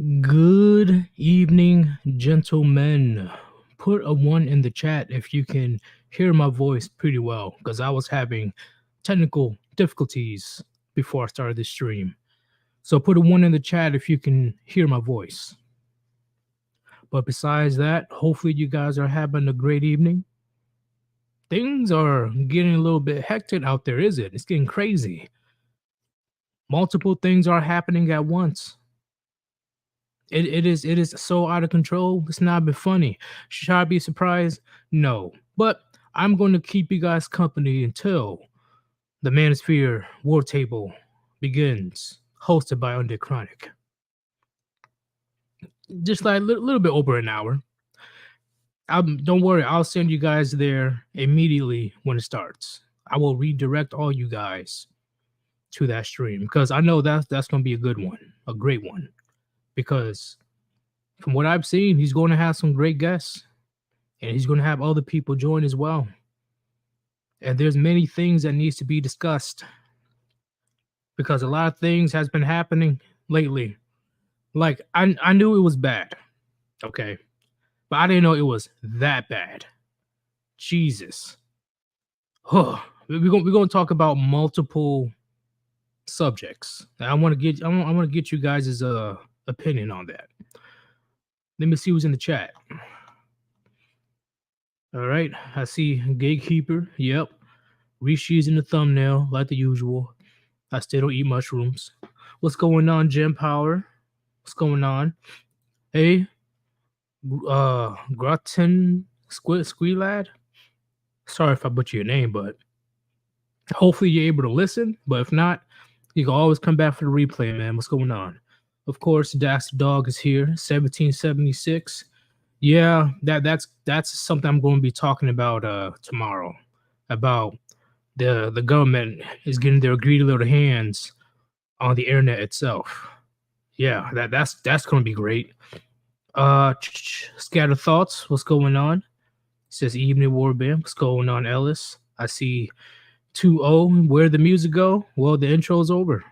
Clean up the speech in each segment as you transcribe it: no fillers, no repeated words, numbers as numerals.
Good evening, gentlemen. Put a one in the chat if you can hear my voice pretty well, because I was having technical difficulties before I started this stream. So put a one in the chat if you can hear my voice. But besides that, hopefully you guys are having a great evening. Things are getting a little bit hectic out there, is it? It's getting crazy. Multiple things are happening at once. It is so out of control. It's not been funny. Should I be surprised? No. But I'm going to keep you guys company until the Manosphere War Table begins, hosted by Undead Chronic. Just like a little bit over an hour. Don't worry, I'll send you guys there immediately when it starts. I will redirect all you guys to that stream because I know that's going to be a good one, a great one. Because from what I've seen, he's going to have some great guests, and he's going to have other people join as well. And there's many things that needs to be discussed because a lot of things has been happening lately. Like I knew it was bad, okay, but I didn't know it was that bad. Jesus, we're gonna talk about multiple subjects. I want to get you guys' opinion on that. Let me see who's in the chat. All right, I see Gatekeeper. Yep, Rishi's in the thumbnail like the usual. I still don't eat mushrooms. What's going on, Gem Power? What's going on? Hey, Grotten Squeelad. Sorry if I butcher your name, but hopefully you're able to listen. But if not, you can always come back for the replay, man. What's going on? Of course, Dax Dog is here, 1776. Yeah, that's something I'm going to be talking about tomorrow. About the government is getting their greedy little hands on the internet itself. Yeah, that's going to be great. Scattered thoughts. What's going on? It says evening warband. What's going on, Ellis? I see 2-0. Where'd the music go? Well, the intro's over.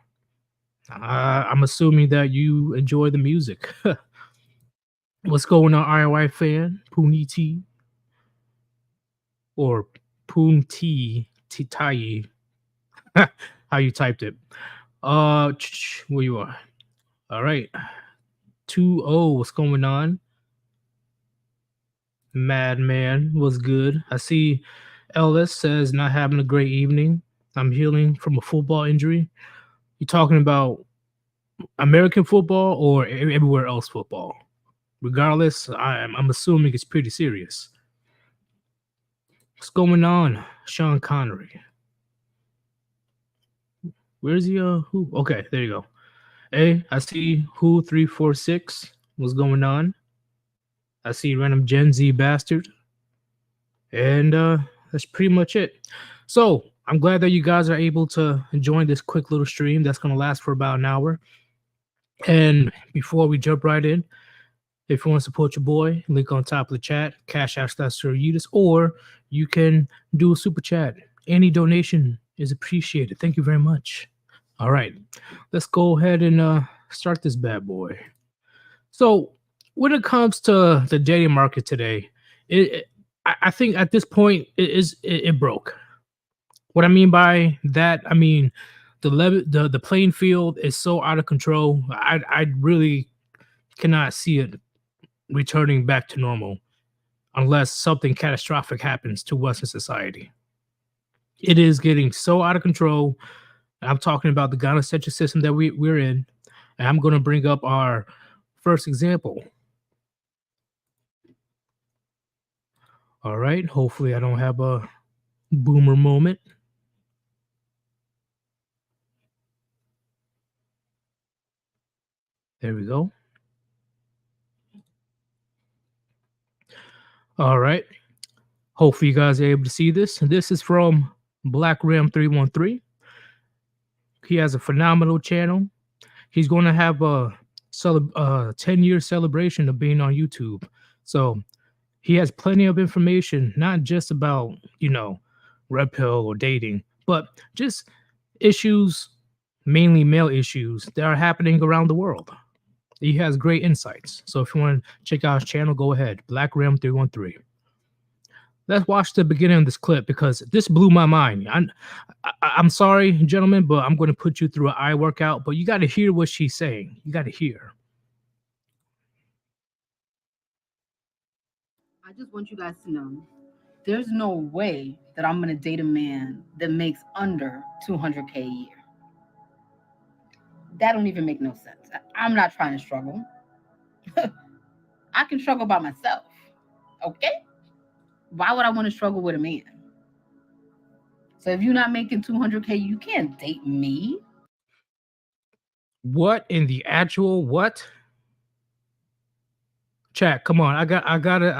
I'm assuming that you enjoy the music. What's going on, IOI fan? Pooney T or Poon T Tai? How you typed it? Where you are? All right. 2-0. What's going on? Madman was good. I see Ellis says not having a great evening. I'm healing from a football injury. You talking about American football or everywhere else football? Regardless, I'm assuming it's pretty serious. What's going on, Sean Connery? Where's he? Who? Okay, there you go. Hey, I see who 346. What's going on? I see random Gen Z bastard. And that's pretty much it. So I'm glad that you guys are able to join this quick little stream that's going to last for about an hour. And before we jump right in, if you want to support your boy, link on top of the chat, Cash App /Sir or you can do a super chat. Any donation is appreciated. Thank you very much. All right, let's go ahead and start this bad boy. So when it comes to the dating market today, I think at this point it broke. What I mean by that, I mean the playing field is so out of control. I really cannot see it returning back to normal unless something catastrophic happens to Western society. It is getting so out of control. I'm talking about the gynocentric system that we're in, and I'm going to bring up our first example. All right, hopefully I don't have a boomer moment. There we go. All right. Hopefully you guys are able to see this. This is from Black Ram 313. He has a phenomenal channel. He's going to have a 10-year celebration of being on YouTube. So he has plenty of information, not just about, red pill or dating, but just issues, mainly male issues that are happening around the world. He has great insights. So if you want to check out his channel, go ahead. Black Rim 313. Let's watch the beginning of this clip because this blew my mind. I'm sorry, gentlemen, but I'm going to put you through an eye workout. But you got to hear what she's saying. You got to hear. I just want you guys to know there's no way that I'm going to date a man that makes under 200K a year. That don't even make no sense. I'm not trying to struggle. I can struggle by myself. Okay? Why would I want to struggle with a man? So if you're not making 200K, you can't date me. What in the actual what? Chat, come on. I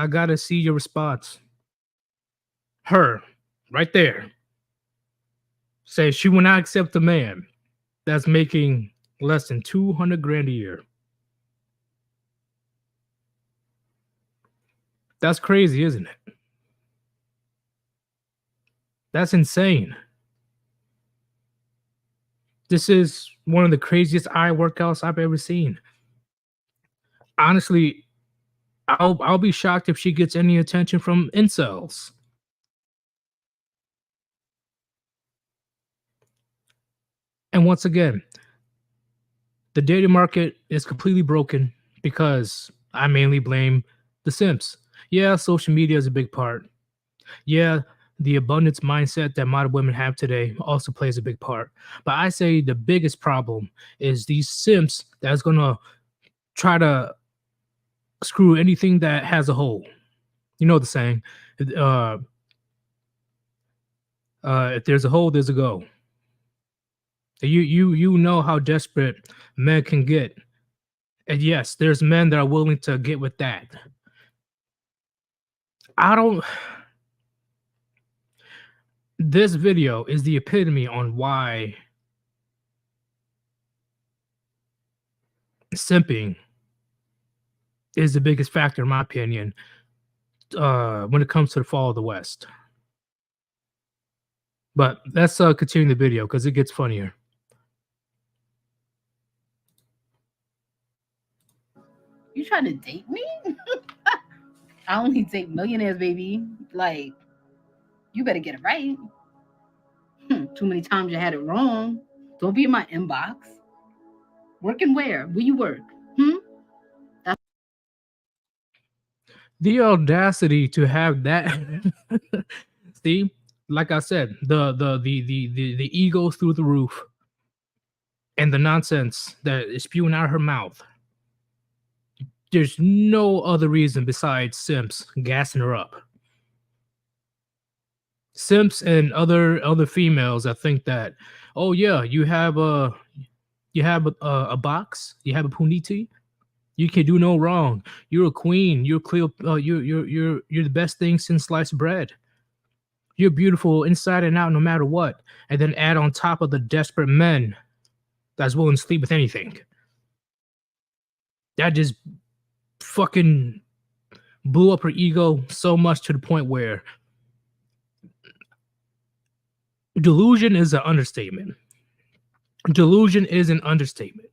gotta see your response. Her, right there, says she will not accept a man that's making less than 200 grand a year. That's crazy, isn't it? That's insane. This is one of the craziest eye workouts I've ever seen. Honestly, I'll be shocked if she gets any attention from incels. And once again, the dating market is completely broken because I mainly blame the simps. Yeah, social media is a big part. Yeah, the abundance mindset that modern women have today also plays a big part. But I say the biggest problem is these simps that's gonna try to screw anything that has a hole. You know the saying, uh, if there's a hole, there's a go. You know how desperate men can get, and yes, there's men that are willing to get with that. I don't. This video is the epitome on why simping is the biggest factor, in my opinion, when it comes to the fall of the West. But let's continue the video because it gets funnier. You trying to date me? I only date millionaires, baby. Like, you better get it right. Too many times you had it wrong. Don't be in my inbox. Working where? Where you work? The audacity to have that. See, like I said, the ego's through the roof, and the nonsense that is spewing out of her mouth. There's no other reason besides simps gassing her up. Simps and other females that think that, oh yeah, you have a box, you have a puniti, you can do no wrong. You're a queen. You're clear. You're the best thing since sliced bread. You're beautiful inside and out, no matter what. And then add on top of the desperate men that's willing to sleep with anything. That just fucking blew up her ego so much to the point where delusion is an understatement. Delusion is an understatement.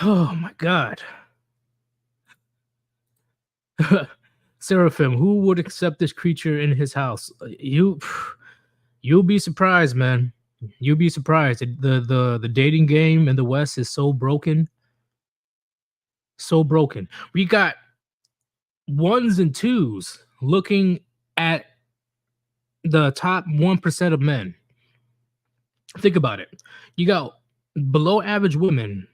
Oh my god. Seraphim, who would accept this creature in his house? You'll be surprised, man. You'll be surprised. The dating game in the West is so broken. So broken. We got ones and twos looking at the top 1% of men. Think about it. You got below average women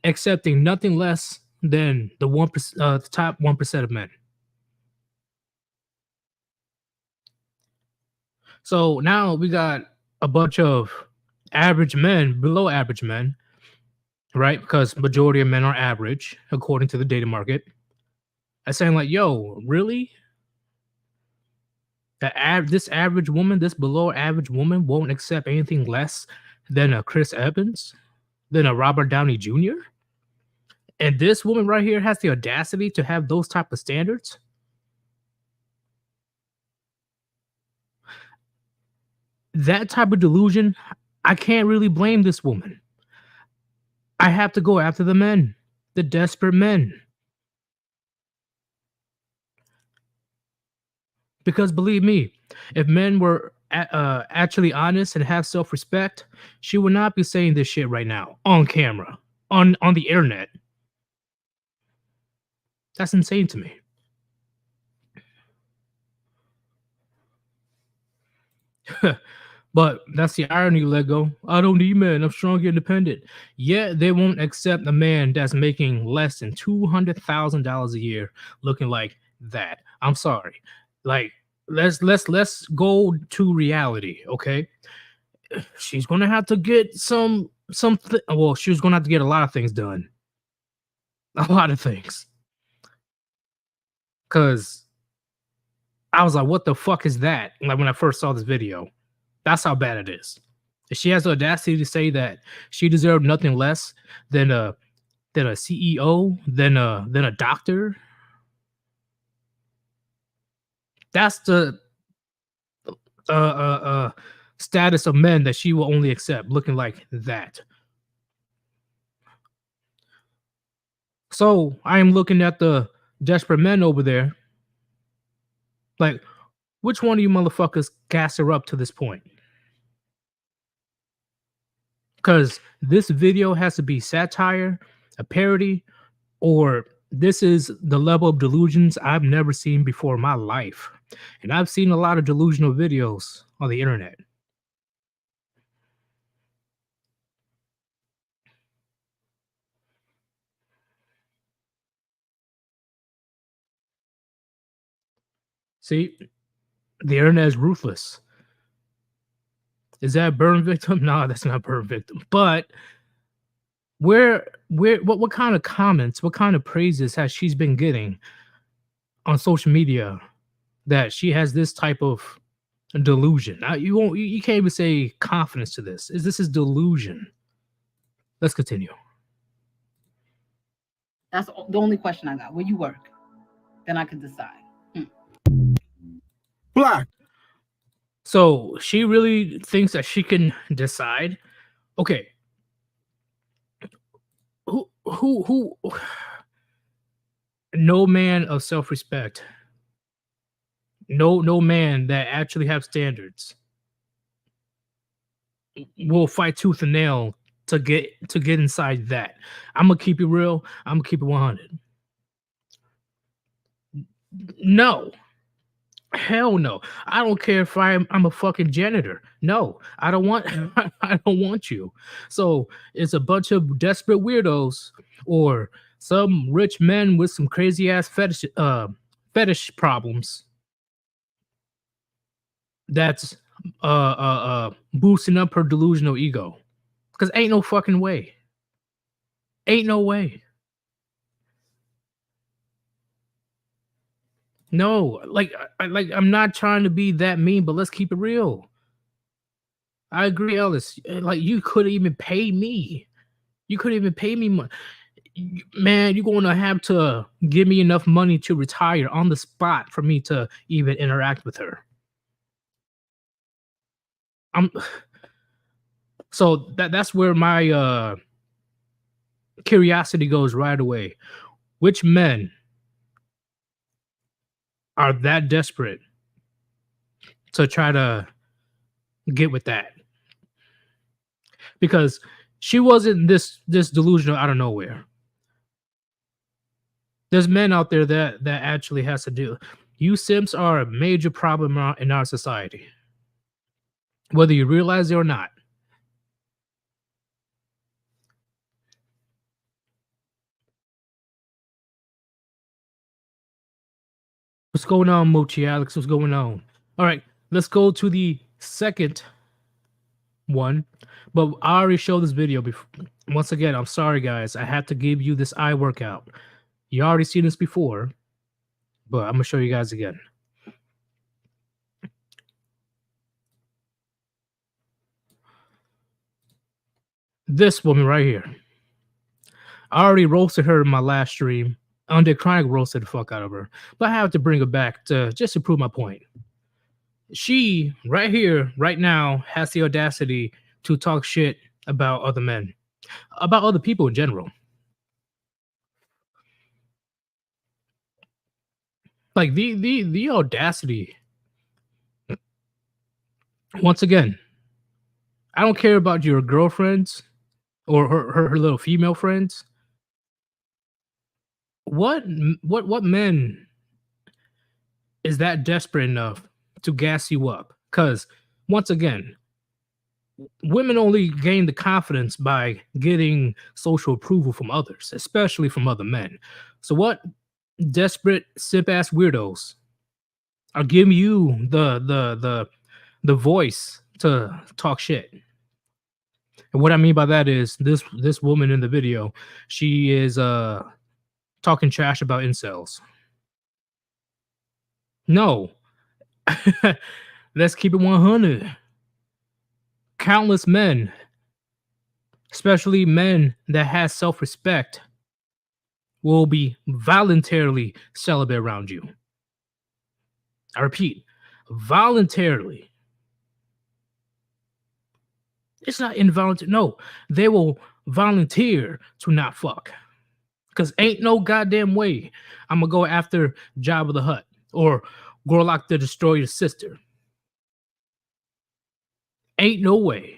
accepting nothing less than the 1%, the top 1% of men. So now we got a bunch of average men, below average men, right? Because majority of men are average according to the data market. I'm saying like, yo, really? This average woman, this below average woman won't accept anything less than a Chris Evans, than a Robert Downey Jr.? And this woman right here has the audacity to have those type of standards? that type of delusion, I can't really blame this woman. I have to go after the men, the desperate men. Because believe me, if men were actually honest and have self-respect, she would not be saying this shit right now on camera, on the internet. That's insane to me. But that's the irony, Lego. I don't need men. I'm strong and independent. Yet they won't accept a man that's making less than $200,000 a year looking like that. I'm sorry. Like, let's go to reality, okay? She's gonna have to get something. Well, she's gonna have to get a lot of things done. A lot of things. Cause I was like, what the fuck is that? Like when I first saw this video. That's how bad it is. If she has the audacity to say that she deserved nothing less than a CEO, than a doctor. That's the status of men that she will only accept, looking like that. So I am looking at the desperate men over there. Like, which one of you motherfuckers gassed her up to this point? Because this video has to be satire, a parody, or this is the level of delusions I've never seen before in my life. And I've seen a lot of delusional videos on the internet. See, the internet is ruthless. Is that a burn victim? No, that's not a burn victim. But what kind of comments, what kind of praises has she's been getting on social media that she has this type of delusion? Now you can't even say confidence to this. This is delusion. Let's continue. That's the only question I got. Where you work? Then I can decide. Black. So she really thinks that she can decide. Okay. Who no man of self-respect. No man that actually have standards will fight tooth and nail to get inside that. I'm gonna keep it real. I'm gonna keep it 100. No. Hell no. I don't care if I'm a fucking janitor. No, I don't want I don't want you. So it's a bunch of desperate weirdos or some rich men with some crazy ass fetish problems that's boosting up her delusional ego. Cause ain't no fucking way. Ain't no way. No, like I'm not trying to be that mean, but let's keep it real. I agree, Ellis. Like you couldn't even pay me. You couldn't even pay me money. Man, you're going to have to give me enough money to retire on the spot for me to even interact with her. So that's where my curiosity goes right away. Which men are that desperate to try to get with that? Because she wasn't this delusional out of nowhere. There's men out there that actually has to do. You simps are a major problem in our society, whether you realize it or not. What's going on, Mochi Alex? What's going on? All right, let's go to the second one. But I already showed this video before. Once again, I'm sorry, guys. I had to give you this eye workout. You already seen this before, but I'm gonna show you guys again. This woman right here. I already roasted her in my last stream. Undead Chronic roasted the fuck out of her, but I have to bring her back just to prove my point. She right here, right now, has the audacity to talk shit about other men, about other people in general. Like the audacity. Once again, I don't care about your girlfriends or her little female friends. What men is that desperate enough to gas you up? Because once again, women only gain the confidence by getting social approval from others, especially from other men. So what desperate sip ass weirdos are giving you the voice to talk shit? And what I mean by that is this woman in the video, she is talking trash about incels. No. Let's keep it 100. Countless men, especially men that has self-respect, will be voluntarily celibate around you. I repeat, voluntarily. It's not involuntary. No, they will volunteer to not fuck. Because ain't no goddamn way I'm gonna go after Jabba the Hutt or Gorlock the Destroyer's sister. Ain't no way.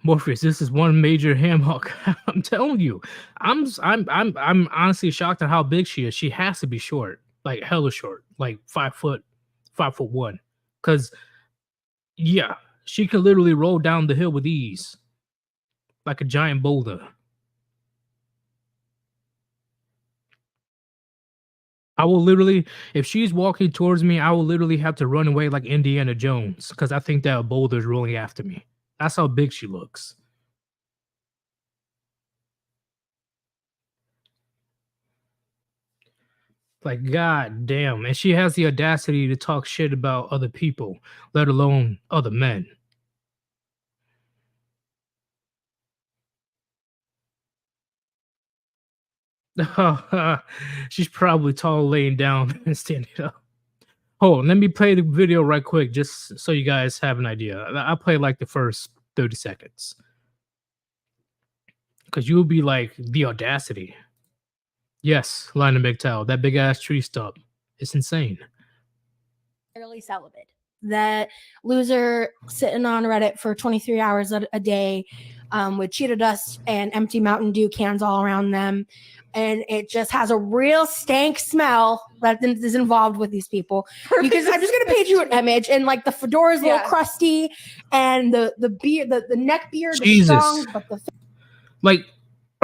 Morpheus, this is one major ham hock. I'm telling you, I'm honestly shocked at how big she is. She has to be short, like hella short, like 5'1". Because yeah, she can literally roll down the hill with ease, like a giant boulder. I will literally, if she's walking towards me, I will literally have to run away like Indiana Jones because I think that a boulder is rolling after me. That's how big she looks. Like, god damn. And she has the audacity to talk shit about other people, let alone other men. She's probably tall laying down and standing up. Hold on, let me play the video right quick just so you guys have an idea. I'll play like the first 30 seconds. Because you'll be like, the audacity. Yes, Lionel McTowell, that big ass tree stump. It's insane. Fairly celibate. That loser sitting on Reddit for 23 hours a day with Cheetah dust and empty Mountain Dew cans all around them. And it just has a real stank smell that is involved with these people. I'm just going to paint you an image, and like the fedora is a little crusty, and the beard, the neck beard is strong, but like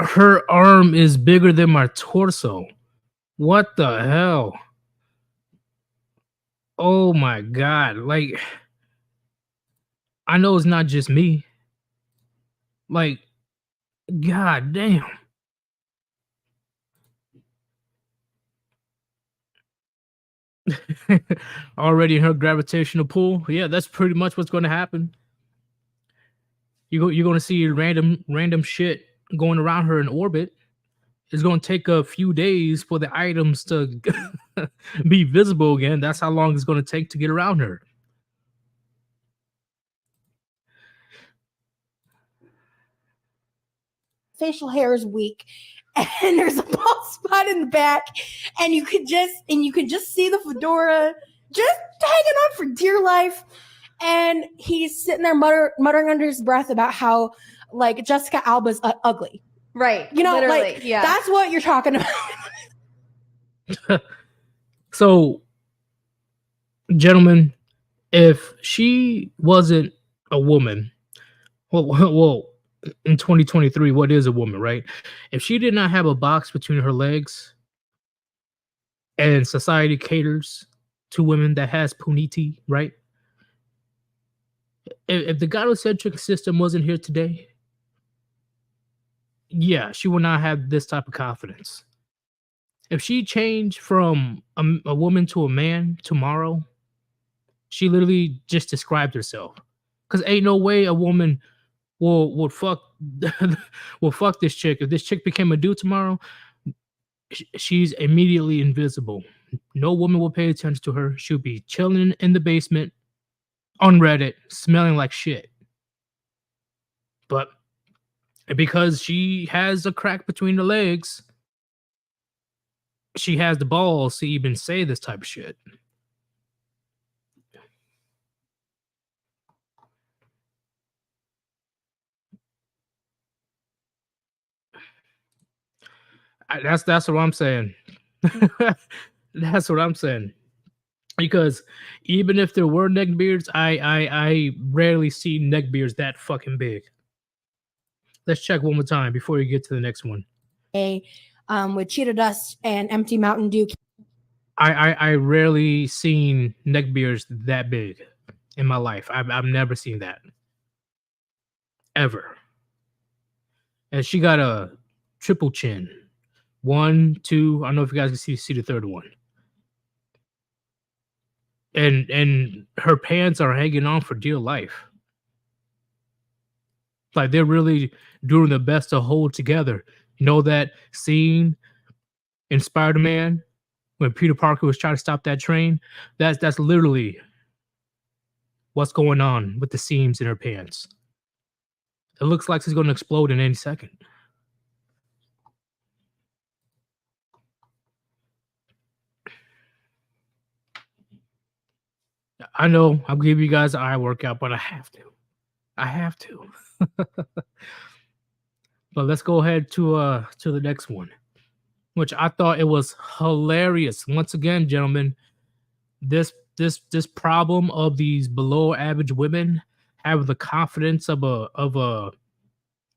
her arm is bigger than my torso. What the hell? Oh my god! Like, I know it's not just me. Like, god damn. Already in her gravitational pull. Yeah, that's pretty much what's going to happen. You're going to see random shit going around her in orbit. It's going to take a few days for the items to be visible again. That's how long it's going to take to get around her. Facial hair is weak, and there's a bald spot in the back, and you could just see the fedora just hanging on for dear life. And he's sitting there muttering under his breath about how like Jessica Alba's ugly. Right. You know, literally, like that's what you're talking about. So, gentlemen, if she wasn't a woman, well, in 2023, what is a woman, right? If she did not have a box between her legs and society caters to women that has puniti, right? If the gynocentric system wasn't here today, yeah, she would not have this type of confidence. If she changed from a woman to a man tomorrow, she literally just described herself. Because ain't no way a woman will fuck will fuck this chick. If this chick became a dude tomorrow, she's immediately invisible. No woman will pay attention to her. She'll be chilling in the basement on Reddit, smelling like shit. But because she has a crack between the legs, she has the balls to even say this type of shit. That's what I'm saying. That's what I'm saying. Because even if there were neckbeards, I rarely see neckbeards that fucking big. Let's check one more time before you get to the next one. With Cheetah Dust and Empty Mountain Dew. I rarely seen neckbeards that big in my life. I've never seen that ever. And she got a triple chin. 1, 2. I don't know if you guys can see the third one. And her pants are hanging on for dear life. Like they're really doing their best to hold together. You know that scene in Spider-Man when Peter Parker was trying to stop that train? That's literally what's going on with the seams in her pants. It looks like she's going to explode in any second. I know I'll give you guys an eye workout, but I have to. But let's go ahead to the next one, which I thought it was hilarious. Once again, gentlemen, this problem of these below average women have the confidence of a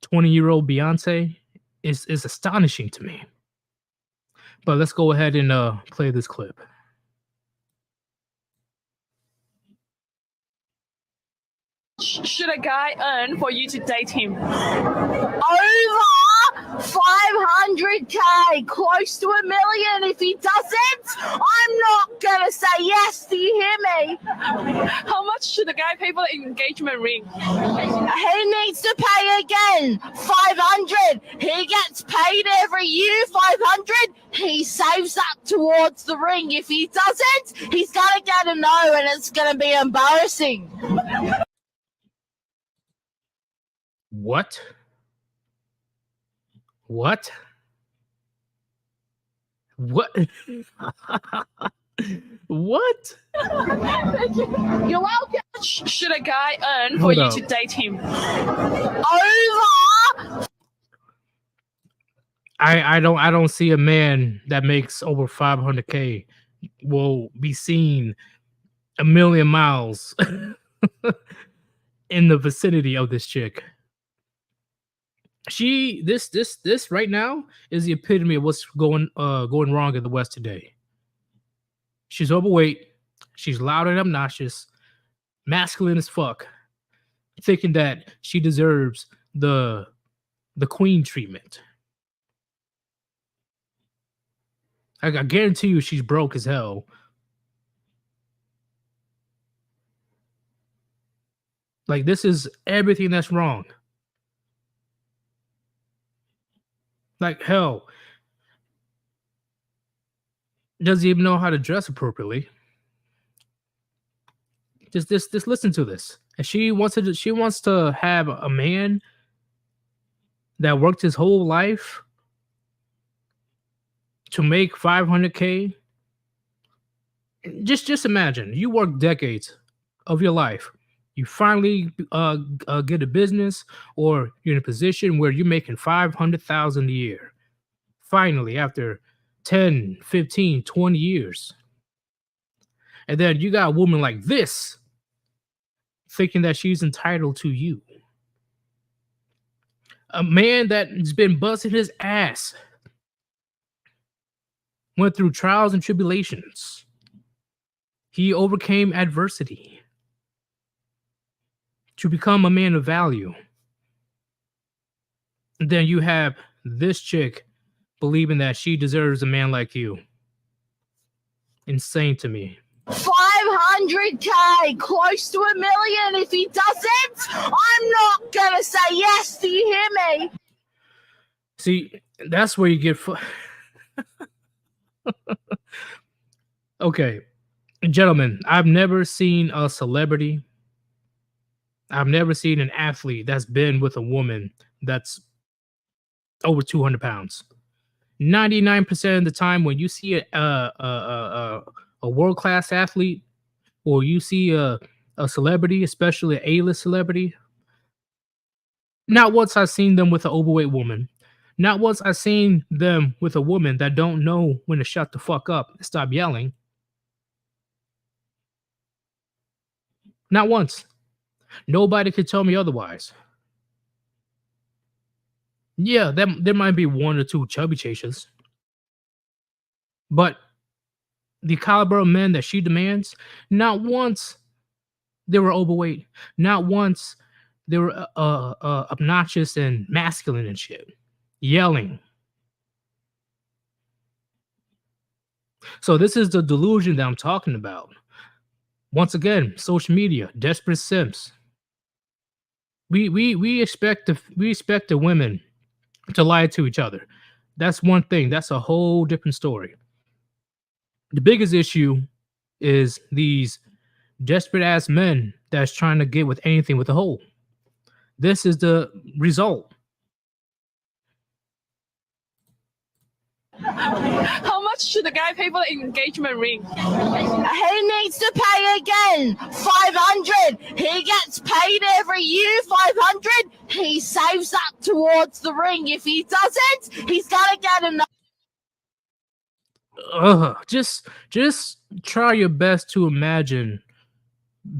20-year-old Beyonce is astonishing to me. But let's go ahead and play this clip. Should a guy earn for you to date him? Over 500k, close to $1 million. If he doesn't, I'm not gonna say yes. Do you hear me? How much should the guy pay for the engagement ring? He needs to pay again. 500. He gets paid every year. 500. He saves up towards the ring. If he doesn't, he's gonna get a no, and it's gonna be embarrassing. What? What? What? What? You're welcome. Should a guy earn for Hold you up. to date him? Over. I don't see a man that makes over 500k will be seen a million miles in the vicinity of this chick. This right now is the epitome of what's going wrong in the West today. She's overweight, she's loud and obnoxious, masculine as fuck, thinking that she deserves the queen treatment. I guarantee you she's broke as hell. Like, this is everything that's wrong. Like, hell, doesn't even know how to dress appropriately. Just listen to this. And she wants to have a man that worked his whole life to make 500k. Just imagine, you work decades of your life. You finally get a business, or you're in a position where you're making $500,000 a year. Finally, after 10, 15, 20 years. And then you got a woman like this thinking that she's entitled to you. A man that's been busting his ass, went through trials and tribulations. He overcame adversity to become a man of value. And then you have this chick believing that she deserves a man like you. Insane to me. 500 500K, close to $1 million. If he doesn't, I'm not gonna say yes. Do you hear me? See, that's where you get. Okay, gentlemen, I've never seen a celebrity. I've never seen an athlete that's been with a woman that's over 200 pounds. 99% of the time, when you see a world-class athlete, or you see a celebrity, especially an A-list celebrity, not once I've seen them with an overweight woman. Not once I've seen them with a woman that don't know when to shut the fuck up and stop yelling. Not once. Nobody could tell me otherwise. Yeah, there might be one or two chubby chasers, but the caliber of men that she demands, not once they were overweight. Not once they were obnoxious and masculine and shit, yelling. So this is the delusion that I'm talking about. Once again, social media, desperate simps. We expect the women to lie to each other. That's one thing. That's a whole different story. The biggest issue is these desperate ass men that's trying to get with anything with a hole. This is the result. How much should the guy pay for the engagement ring? He needs to pay again. 500. He gets paid every year. 500. He saves up towards the ring. If he doesn't, he's gonna get another. Just try your best to imagine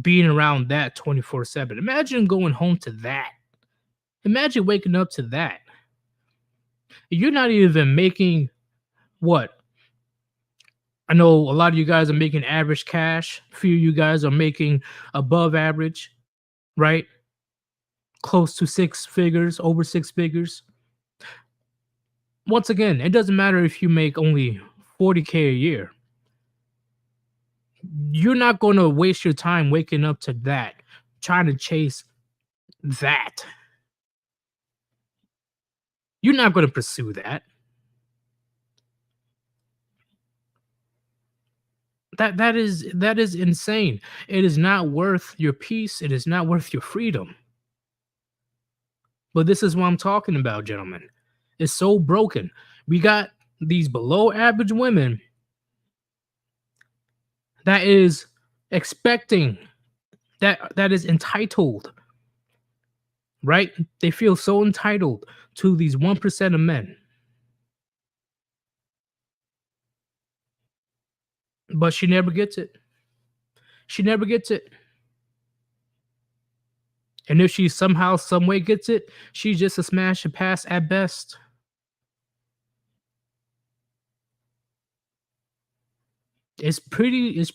being around that 24/7. Imagine going home to that. Imagine waking up to that. You're not even making what? I know a lot of you guys are making average cash. A few of you guys are making above average, right? Close to six figures, over six figures. Once again, it doesn't matter if you make only 40K a year. You're not going to waste your time waking up to that, trying to chase that. You're not going to pursue that. That is insane. It is not worth your peace. It is not worth your freedom. But this is what I'm talking about, gentlemen. It's so broken. We got these below average women that is expecting, that is entitled, right? They feel so entitled to these 1% of men. But she never gets it. She never gets it. And if she somehow, some way gets it, she's just a smash and pass at best. It's pretty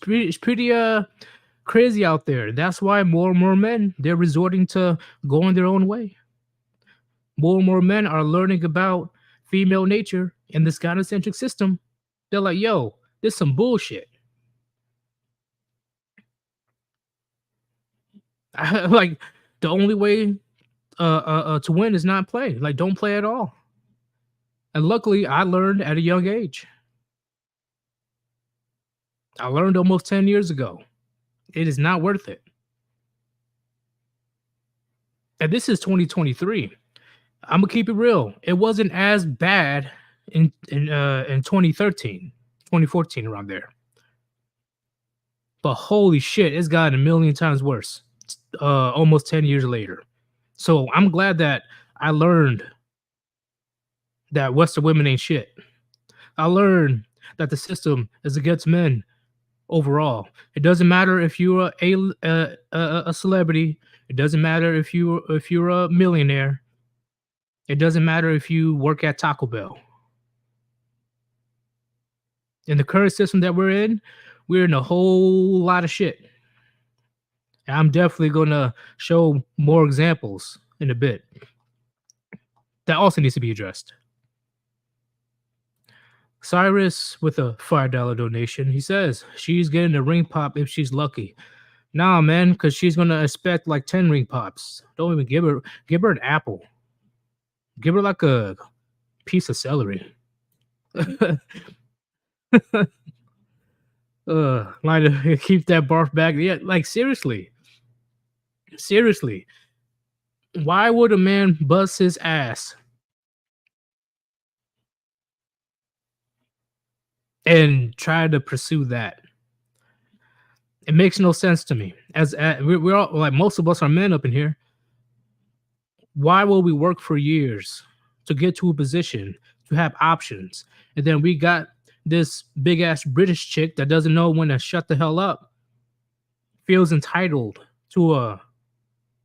crazy out there. That's why more and more men, they're resorting to going their own way. More and more men are learning about female nature and this gynocentric system. They're like, yo, this is some bullshit. Like, the only way to win is not play. Like, don't play at all. And luckily, I learned at a young age. I learned almost 10 years ago. It is not worth it. And this is 2023. I'm gonna keep it real. It wasn't as bad in 2013, 2014, around there. But holy shit, it's gotten a million times worse. Almost 10 years later. So I'm glad that I learned that Western women ain't shit. I learned that the system is against men overall. It doesn't matter if you're a celebrity. It doesn't matter if you're a millionaire. It doesn't matter if you work at Taco Bell. In the current system that we're in a whole lot of shit. And I'm definitely going to show more examples in a bit. That also needs to be addressed. Cyrus with a $5 donation. He says she's getting a ring pop if she's lucky. Nah, man, because she's gonna expect like 10 ring pops. Don't even give her an apple. Give her like a piece of celery. Line to keep that barf back. Yeah, like seriously. Seriously. Why would a man bust his ass and try to pursue that? It makes no sense to me. As we're all like, most of us are men up in here. Why will we work for years to get to a position to have options, and then we got this big ass British chick that doesn't know when to shut the hell up, feels entitled to a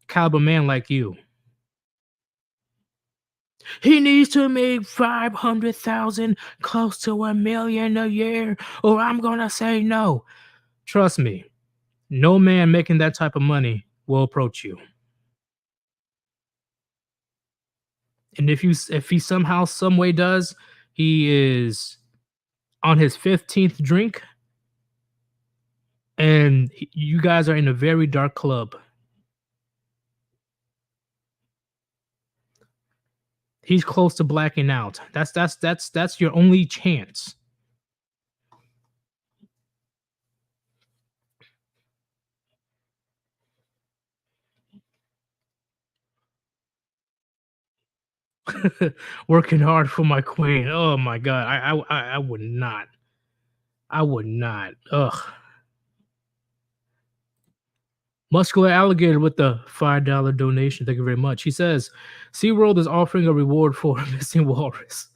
caliber man like you? He needs to make 500,000, close to $1 million a year, or I'm gonna say no. Trust me, no man making that type of money will approach you. And if he somehow, some way does, he is on his 15th drink, and you guys are in a very dark club. He's close to blacking out. That's your only chance. Working hard for my queen. Oh my god, I would not. I would not. Ugh. Muscular Alligator with the $5 donation. Thank you very much. He says, SeaWorld is offering a reward for a missing walrus.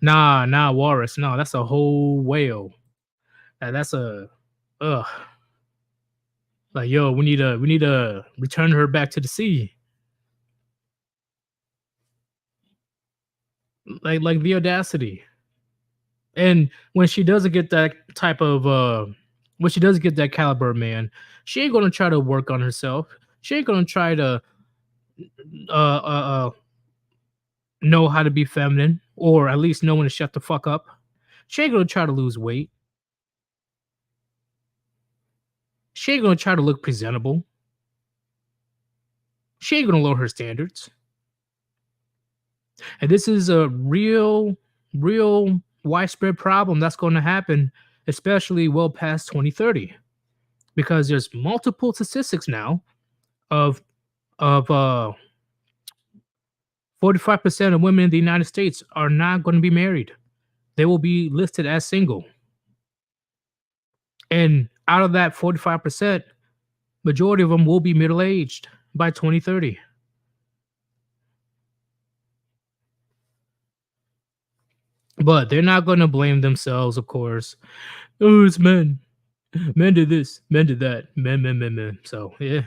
Nah, walrus. No, that's a whole whale. That's a like, yo, we need to return her back to the sea. Like the audacity. And when she doesn't get that type of when she doesn't get that caliber man, she ain't gonna try to work on herself. She ain't gonna try to know how to be feminine, or at least know when to shut the fuck up. She ain't gonna try to lose weight. She ain't gonna try to look presentable. She ain't gonna lower her standards. And this is a real widespread problem that's going to happen, especially well past 2030, because there's multiple statistics now of 45% of women in the United States are not going to be married. They will be listed as single. And out of that 45%, majority of them will be middle-aged by 2030. But they're not going to blame themselves, of course. Oh, it's men. Men did this. Men did that. Men. So yeah,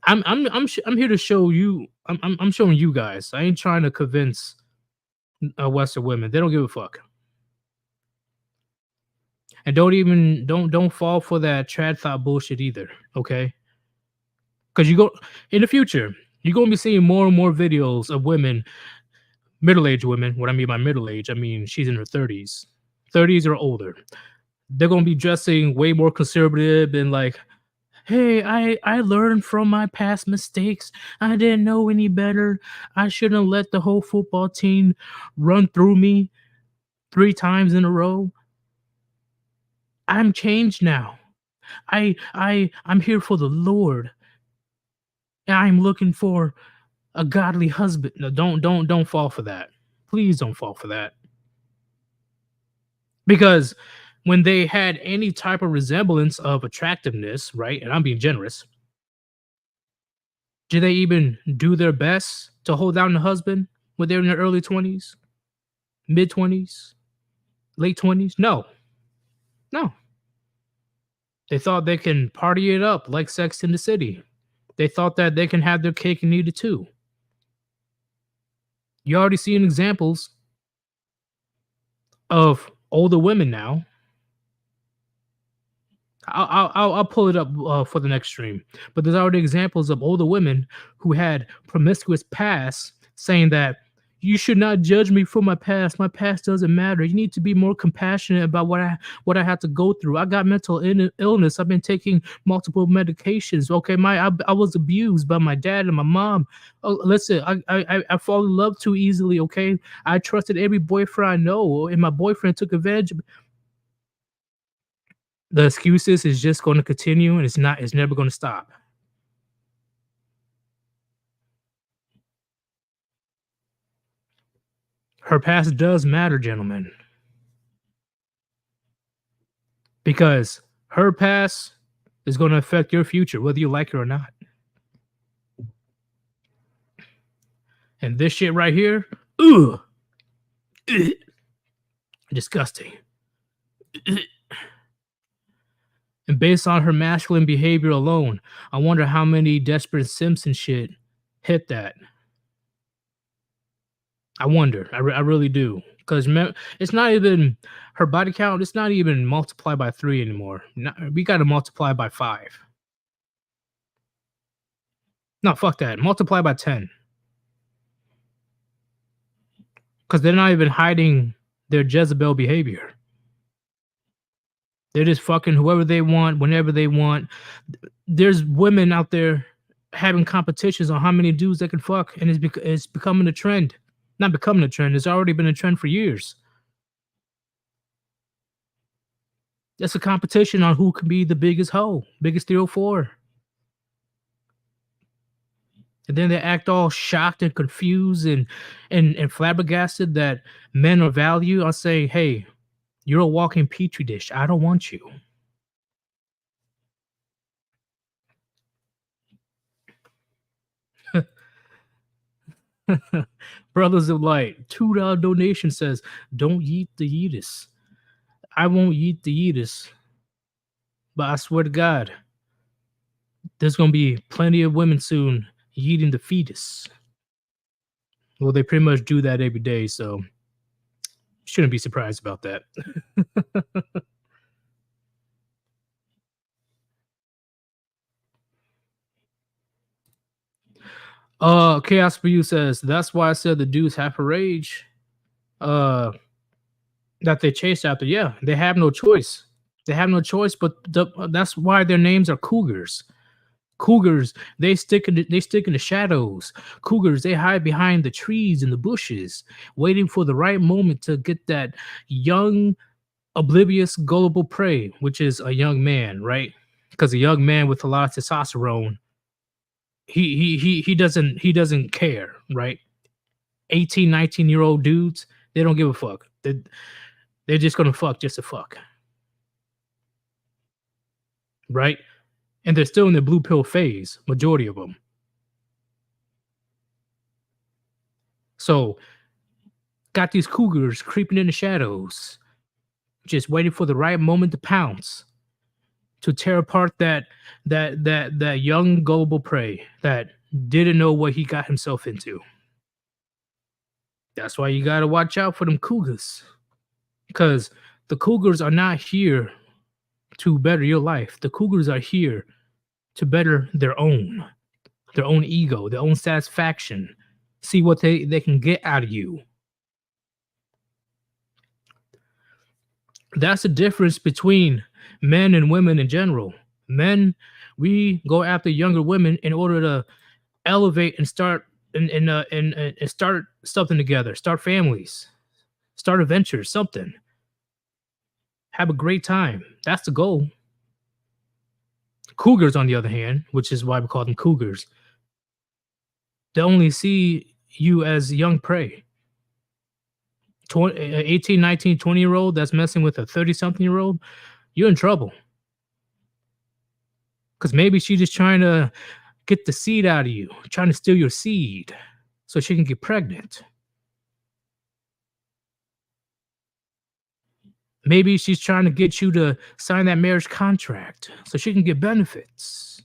I'm here to show you. I'm showing you guys. I ain't trying to convince Western women. They don't give a fuck. And don't fall for that trad thought bullshit either. Okay? Because you go in the future, you're gonna be seeing more and more videos of women. Middle-aged women. What I mean by middle-age, I mean she's in her 30s or older. They're gonna be dressing way more conservative and like, hey, I learned from my past mistakes. I didn't know any better. I shouldn't let the whole football team run through me 3 times in a row. I'm changed now. I'm here for the Lord. I'm looking for a godly husband. No, don't fall for that. Please don't fall for that. Because when they had any type of resemblance of attractiveness, right? And I'm being generous. Did they even do their best to hold down the husband when they're in their early 20s, mid 20s, late 20s? No. They thought they can party it up like Sex in the City. They thought that they can have their cake and eat it too. You already seen examples of older women now. I'll pull it up for the next stream. But there's already examples of older women who had promiscuous past saying that, You should not judge me for my past. My past doesn't matter. You need to be more compassionate about what I had to go through. I got mental illness. I've been taking multiple medications. Okay, I was abused by my dad and my mom. Oh, listen, I fall in love too easily. Okay, I trusted every boyfriend I know, and my boyfriend took advantage of. The excuses is just going to continue, and it's never going to stop. Her past does matter, gentlemen, because her past is going to affect your future, whether you like it or not. And this shit right here, ugh, disgusting. And based on her masculine behavior alone, I wonder how many Desperate Simpson shit hit that. I wonder. I really do. Because it's not even her body count. It's not even multiplied by 3 anymore. We got to multiply by 5. No, fuck that. Multiply by 10. Because they're not even hiding their Jezebel behavior. They're just fucking whoever they want, whenever they want. There's women out there having competitions on how many dudes they can fuck, and it's becoming a trend. Not becoming a trend. It's already been a trend for years. That's a competition on who can be the biggest hoe, biggest 304. And then they act all shocked and confused and flabbergasted that men are valued. I'll say, hey, you're a walking petri dish. I don't want you. Brothers of Light, $2 donation says, don't yeet the yeetus. I won't yeet the yeetus. But I swear to God, there's going to be plenty of women soon yeeting the fetus. Well, they pretty much do that every day, so shouldn't be surprised about that. Chaos for You says, that's why I said the dudes have a rage that they chase after. Yeah, they have no choice. They have no choice, but that's why their names are cougars. Cougars, they stick in the shadows. Cougars, they hide behind the trees and the bushes, waiting for the right moment to get that young, oblivious, gullible prey, which is a young man, right? Because a young man with a lot of testosterone, he doesn't care, right? 18, 19-year-old dudes, they don't give a fuck. They're just gonna fuck just to fuck. Right? And they're still in the blue pill phase, majority of them. So, got these cougars creeping in the shadows, just waiting for the right moment to pounce, to tear apart that young gullible prey that didn't know what he got himself into. That's why you gotta watch out for them cougars, because the cougars are not here to better your life. The cougars are here to better their own ego, their own satisfaction, see what they can get out of you. That's the difference between men and women in general. Men, we go after younger women in order to elevate and start and start something together, start families, start adventures, something. Have a great time. That's the goal. Cougars, on the other hand, which is why we call them cougars, they only see you as young prey. 18, 19, 20-year-old that's messing with a 30-something-year-old, you're in trouble. Because maybe she's just trying to get the seed out of you, trying to steal your seed so she can get pregnant. Maybe she's trying to get you to sign that marriage contract so she can get benefits.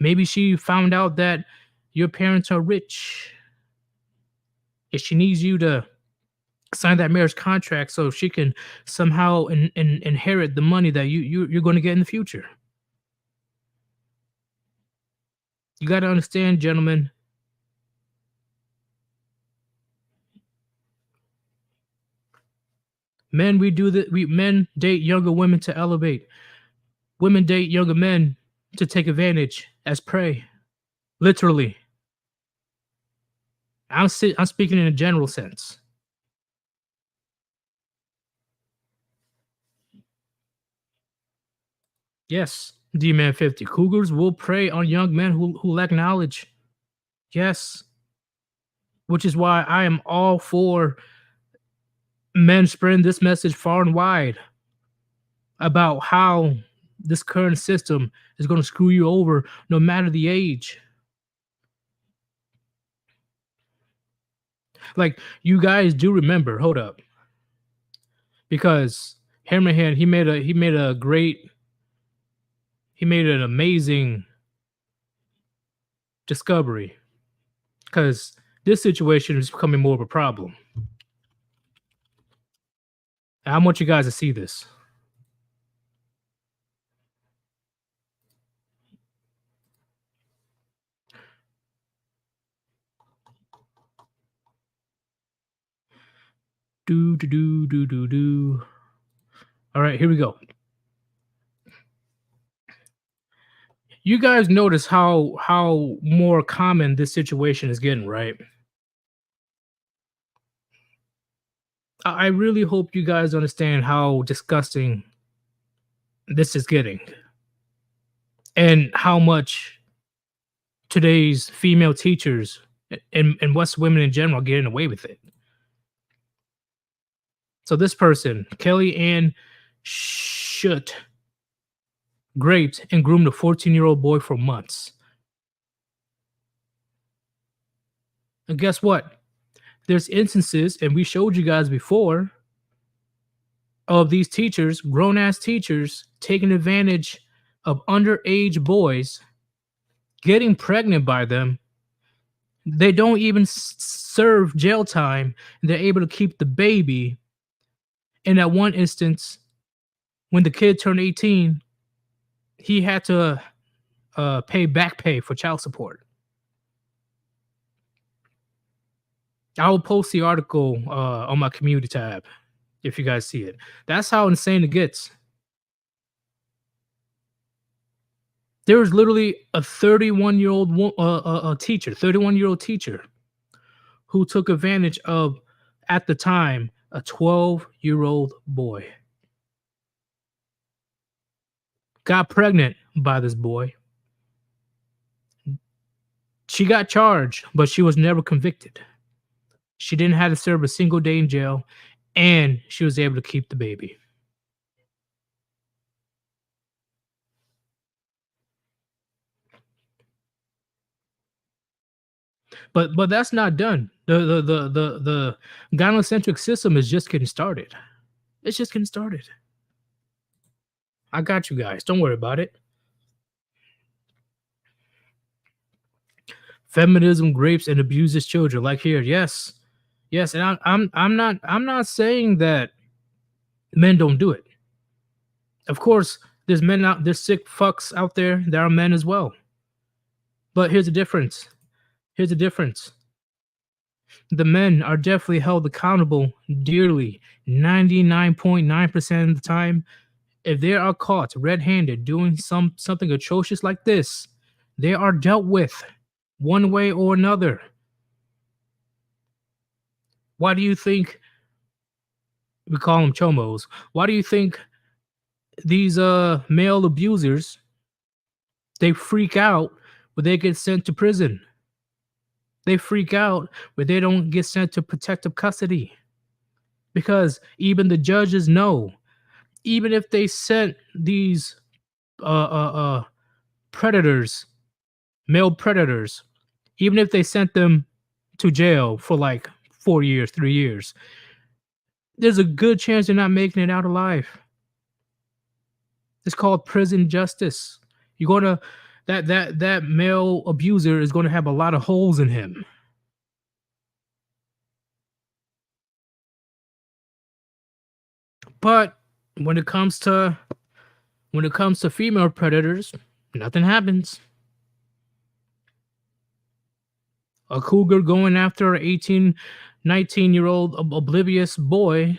Maybe she found out that your parents are rich and she needs you to sign that marriage contract so she can somehow inherit the money that you're going to get in the future. You got to understand, gentlemen, Men, we do that. Men date younger women to elevate. Women date younger men to take advantage as prey. Literally. I'm speaking in a general sense. Yes, D-Man 50. Cougars will prey on young men who lack knowledge. Yes. Which is why I am all for men spreading this message far and wide about how this current system is going to screw you over no matter the age. Like, you guys do remember, hold up. Because Hammerhand, he made an amazing discovery. Because this situation is becoming more of a problem. And I want you guys to see this. Do. All right, here we go. You guys notice how more common this situation is getting, right? I really hope you guys understand how disgusting this is getting and how much today's female teachers and West women in general are getting away with it. So this person, Kelly Ann Schutt, raped and groomed a 14-year-old boy for months. And guess what? There's instances, and we showed you guys before, of these teachers, grown-ass teachers, taking advantage of underage boys, getting pregnant by them. They don't even serve jail time. They're able to keep the baby. In that one instance, when the kid turned 18, he had to pay back pay for child support. I will post the article on my community tab if you guys see it. That's how insane it gets. There was literally a 31-year-old teacher who took advantage of, at the time, a 12-year-old boy. Got pregnant by this boy. She got charged, but she was never convicted. She didn't have to serve a single day in jail, and she was able to keep the baby. But that's not done. The gynocentric system is just getting started. It's just getting started. I got you guys. Don't worry about it. Feminism rapes and abuses children. Like here, yes, and I'm not saying that men don't do it. Of course, there's sick fucks out there that are men as well. But here's the difference. The men are definitely held accountable dearly 99.9% of the time. If they are caught red-handed doing something atrocious like this, they are dealt with one way or another. Why do you think we call them chomos? Why do you think these male abusers, they freak out when they get sent to prison? They freak out when they don't get sent to protective custody. Because even the judges know, even if they sent these predators, male predators, even if they sent them to jail for like 4 years, 3 years, there's a good chance they're not making it out alive. It's called prison justice. You're gonna that male abuser is gonna have a lot of holes in him. But when it comes to female predators, nothing happens. A cougar going after an 18, 19-year-old oblivious boy,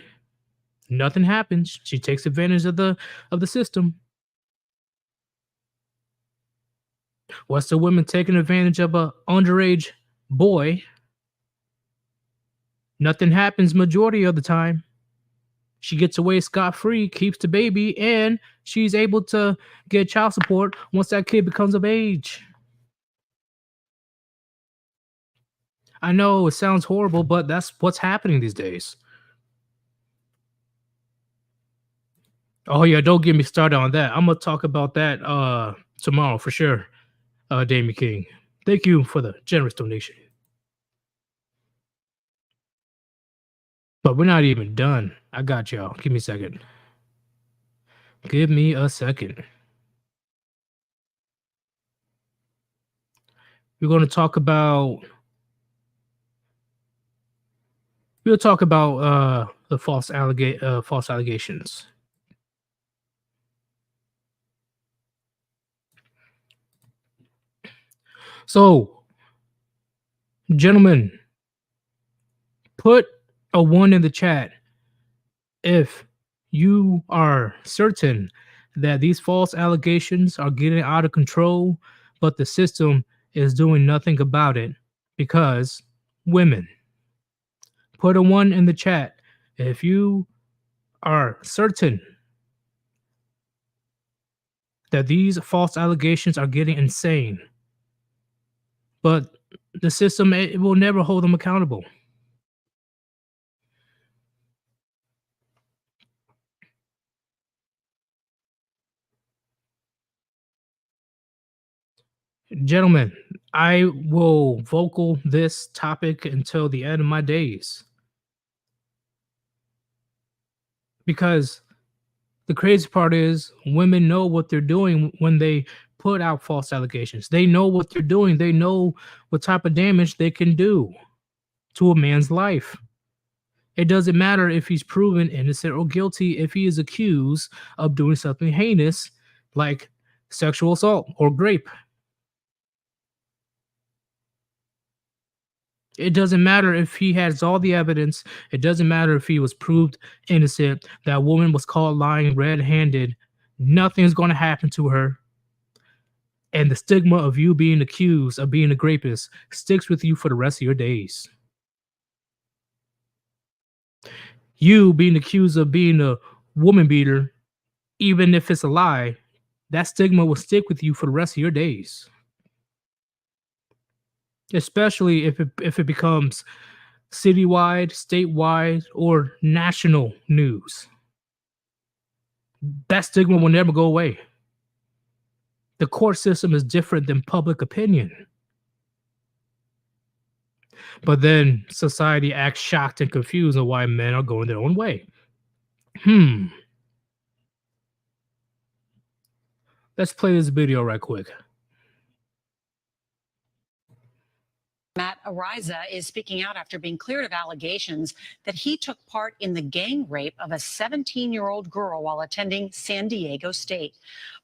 Nothing happens. She takes advantage of the system. What's the woman taking advantage of a underage boy? Nothing happens majority of the time. She gets away scot-free, keeps the baby, and she's able to get child support once that kid becomes of age. I know it sounds horrible, but that's what's happening these days. Oh yeah, don't get me started on that. I'm gonna talk about that tomorrow for sure. Damien King. Thank you for the generous donation. But we're not even done. I got y'all. Give me a second. Give me a second. We're going to talk about. We'll talk about the false allegations. So, gentlemen, put a 1 in the chat if you are certain that these false allegations are getting out of control, but the system is doing nothing about it because women. Put a 1 in the chat if you are certain that these false allegations are getting insane, but the system, it will never hold them accountable. Gentlemen, I will vocal this topic until the end of my days. Because the crazy part is women know what they're doing when they put out false allegations. They know what they're doing. They know what type of damage they can do to a man's life. It doesn't matter if he's proven innocent or guilty if he is accused of doing something heinous like sexual assault or rape. It doesn't matter if he has all the evidence. It doesn't matter if he was proved innocent. That woman was caught lying red-handed. Nothing's going to happen to her. And the stigma of you being accused of being a rapist sticks with you for the rest of your days. You being accused of being a woman beater, even if it's a lie, that stigma will stick with you for the rest of your days. Especially if it becomes citywide, statewide, or national news. That stigma will never go away. The court system is different than public opinion. But then society acts shocked and confused on why men are going their own way. Let's play this video right quick. Matt Ariza is speaking out after being cleared of allegations that he took part in the gang rape of a 17-year-old girl while attending San Diego State.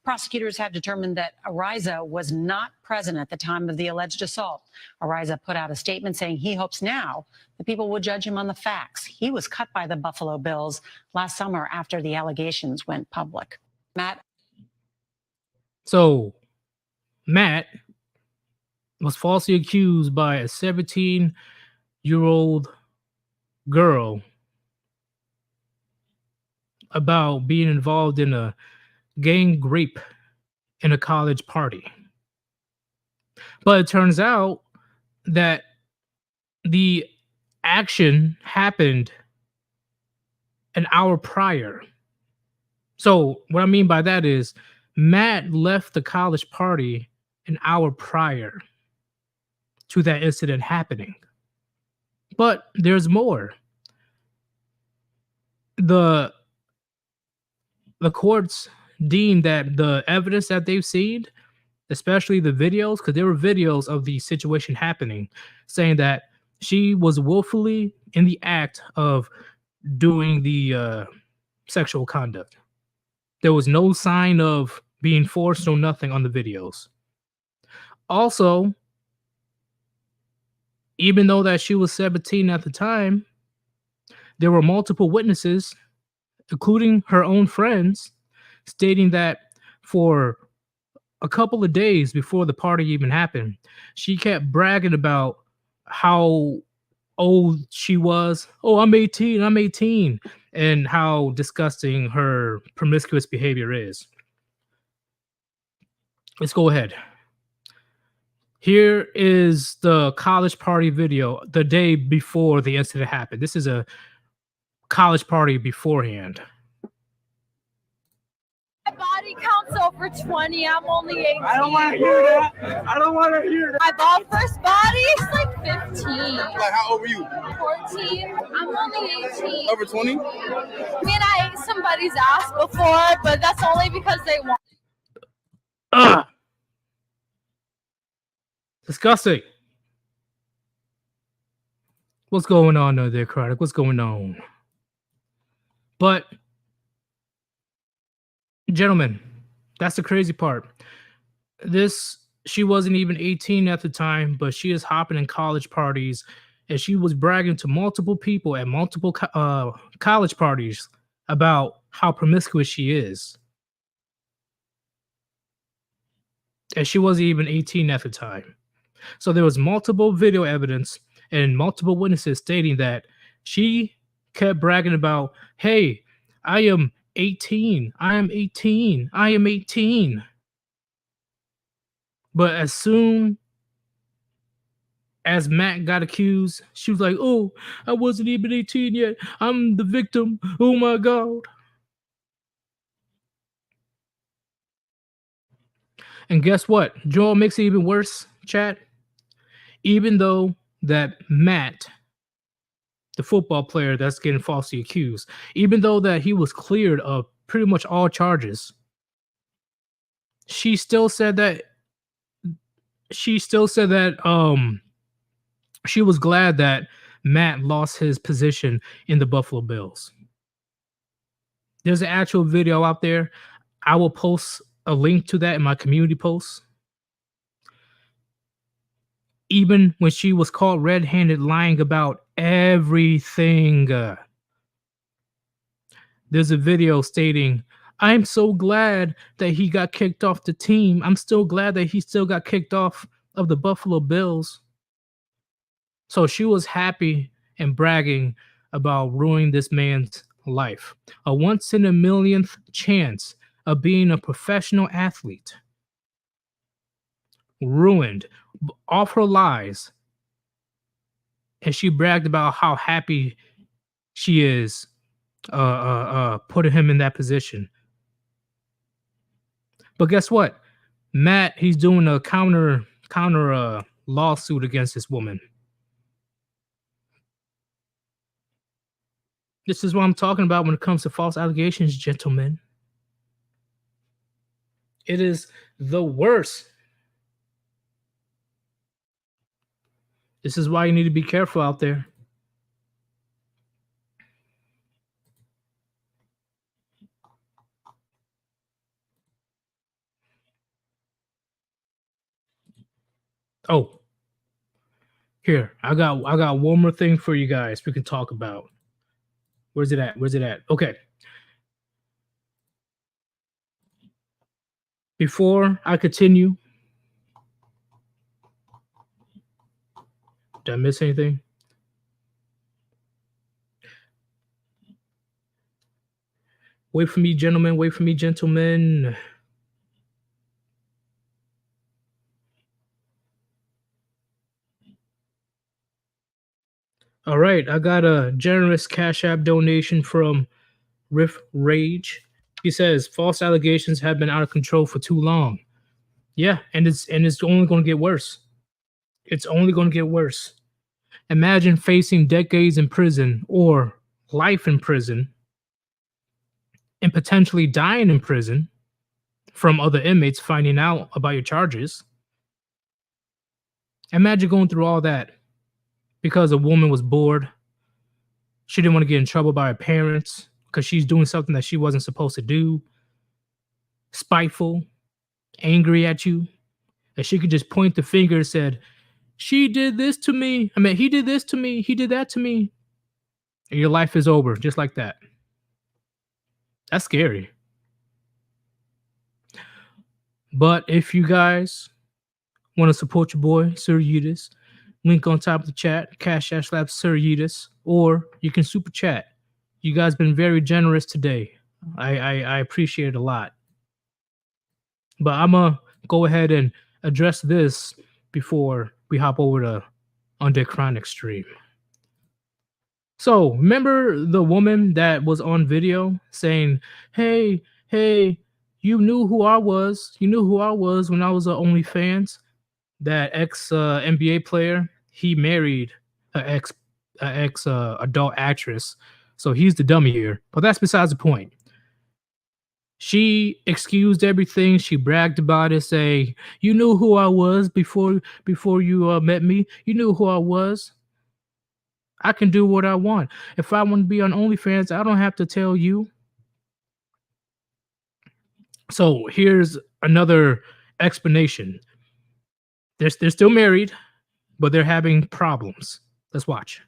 Prosecutors have determined that Ariza was not present at the time of the alleged assault. Ariza put out a statement saying he hopes now the people will judge him on the facts. He was cut by the Buffalo Bills last summer after the allegations went public. So, Matt was falsely accused by a 17-year-old girl about being involved in a gang rape in a college party. But it turns out that the action happened an hour prior. So what I mean by that is Matt left the college party an hour prior to that incident happening. But there's more. The courts deemed that the evidence that they've seen, especially the videos, because there were videos of the situation happening, saying that she was willfully in the act of doing the sexual conduct. There was no sign of being forced or nothing on the videos. Also, even though that she was 17 at the time, there were multiple witnesses including her own friends, stating that for a couple of days before the party even happened, she kept bragging about how old she was. Oh, I'm 18, I'm 18, and how disgusting her promiscuous behavior is. Let's go ahead. Here is the college party video the day before the incident happened. This is a college party beforehand. My body counts over 20. I'm only 18. I don't want to hear that. I don't want to hear that. My ball first body is like 15. Like, how old were you? 14. I'm only 18. Over 20? I mean, I ate somebody's ass before, but that's only because they want. Disgusting. What's going on there, Craddock? What's going on? But, gentlemen, that's the crazy part. She wasn't even 18 at the time, but she is hopping in college parties, and she was bragging to multiple people at multiple college parties about how promiscuous she is. And she wasn't even 18 at the time. So there was multiple video evidence and multiple witnesses stating that she kept bragging about, hey, I am 18. I am 18. I am 18. But as soon as Matt got accused, she was like, oh, I wasn't even 18 yet. I'm the victim. Oh my God. And guess what? Joel makes it even worse, chat. Even though that Matt, the football player that's getting falsely accused, even though that he was cleared of pretty much all charges, she still said that she was glad that Matt lost his position in the Buffalo Bills. There's an actual video out there. I will post a link to that in my community post. Even when she was caught red-handed lying about everything. There's a video stating, I'm so glad that he got kicked off the team. I'm still glad that he still got kicked off of the Buffalo Bills. So she was happy and bragging about ruining this man's life. A once in a millionth chance of being a professional athlete. Ruined off her lies. And she bragged about how happy she is putting him in that position. But guess what? Matt, he's doing a counter lawsuit against this woman. This is what I'm talking about when it comes to false allegations, gentlemen. It is the worst. This is why you need to be careful out there. Oh, here, I got one more thing for you guys we can talk about. Where's it at? Where's it at? Okay. Before I continue, did I miss anything? Wait for me, gentlemen. Wait for me, gentlemen. All right, I got a generous Cash App donation from Riff Rage. He says false allegations have been out of control for too long. Yeah, and it's only going to get worse. It's only going to get worse. Imagine facing decades in prison or life in prison and potentially dying in prison from other inmates finding out about your charges. Imagine going through all that because a woman was bored. She didn't want to get in trouble by her parents because she's doing something that she wasn't supposed to do. Spiteful, angry at you. And she could just point the finger and said, she did this to me. I mean, he did this to me. He did that to me. And your life is over just like that. That's scary. But if you guys want to support your boy, Sir Eutis, link on top of the chat, Cash Ash Lab Sir Eutis, or you can super chat. You guys been very generous today. I appreciate it a lot. But I'm going to go ahead and address this before we hop over to Undead Chronic stream. So, remember the woman that was on video saying, hey, you knew who I was. You knew who I was when I was an OnlyFans. That ex NBA player, he married an ex adult actress. So he's the dummy here. But that's besides the point. She excused everything. She bragged about it, say, you knew who I was before you met me. You knew who I was. I can do what I want. If I want to be on OnlyFans, I don't have to tell you. So here's another explanation. They're still married, but they're having problems. Let's watch.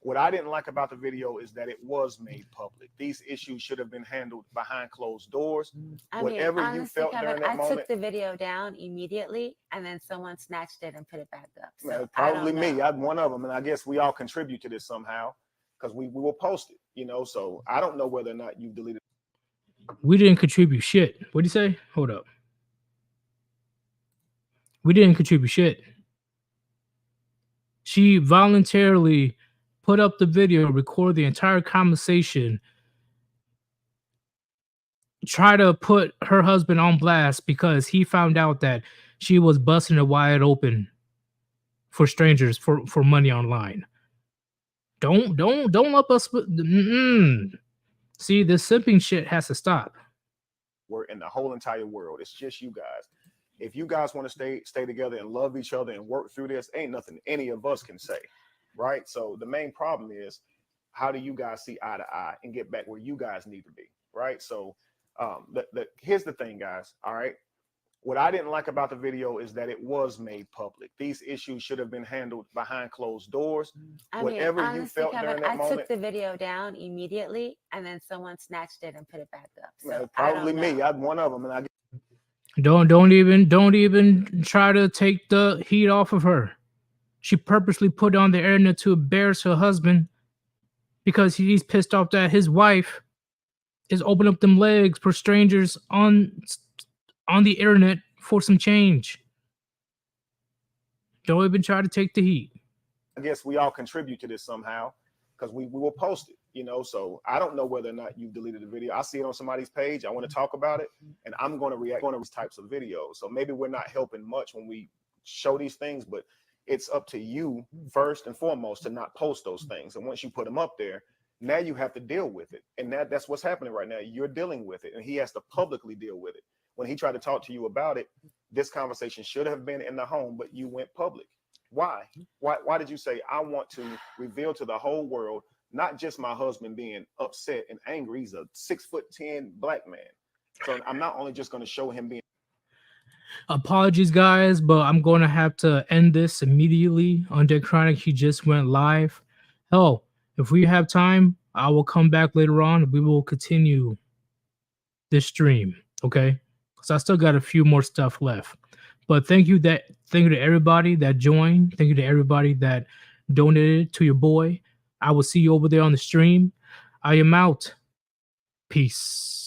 What I didn't like about the video is that it was made public. These issues should have been handled behind closed doors. Whatever you felt during that moment. I took the video down immediately, and then someone snatched it and put it back up. So probably me. I'm one of them, and I guess we all contribute to this somehow because we will post it. You know, so I don't know whether or not you deleted. We didn't contribute shit. What do you say? Hold up. We didn't contribute shit. She voluntarily put up the video, record the entire conversation, try to put her husband on blast because he found out that she was busting it wide open for strangers for money online. Don't let us. See, this simping shit has to stop. We're in the whole entire world. It's just you guys. If you guys want to stay together and love each other and work through this, ain't nothing any of us can say. Right. So the main problem is, how do you guys see eye to eye and get back where you guys need to be? Right. So here's the thing, guys. All right. What I didn't like about the video is that it was made public. These issues should have been handled behind closed doors. Whatever honestly, you felt Kevin, during that moment. I took the video down immediately, and then someone snatched it and put it back up. So probably me. I'm one of them, and I don't even try to take the heat off of her. She purposely put on the internet to embarrass her husband because he's pissed off that his wife is opening up them legs for strangers on the internet for some change. Don't even try to take the heat. I guess we all contribute to this somehow because we will post it, you know. So I don't know whether or not you deleted the video. I see it on somebody's page. I want to talk about it, and I'm going to react to these types of videos. So maybe we're not helping much when we show these things, but it's up to you first and foremost to not post those things. And once you put them up there, now you have to deal with it. And that's what's happening right now. You're dealing with it, and he has to publicly deal with it. When he tried to talk to you about it, this conversation should have been in the home, but you went public. Why? Why did you say, I want to reveal to the whole world, not just my husband being upset and angry, he's a 6'10" black man. So I'm not only just going to show him being. Apologies, guys, but I'm going to have to end this immediately. Undead Chronic, he just went live. Hell, if we have time, I will come back later on. We will continue this stream, okay? Because I still got a few more stuff left. But thank you to everybody that joined. Thank you to everybody that donated to your boy. I will see you over there on the stream. I am out. Peace.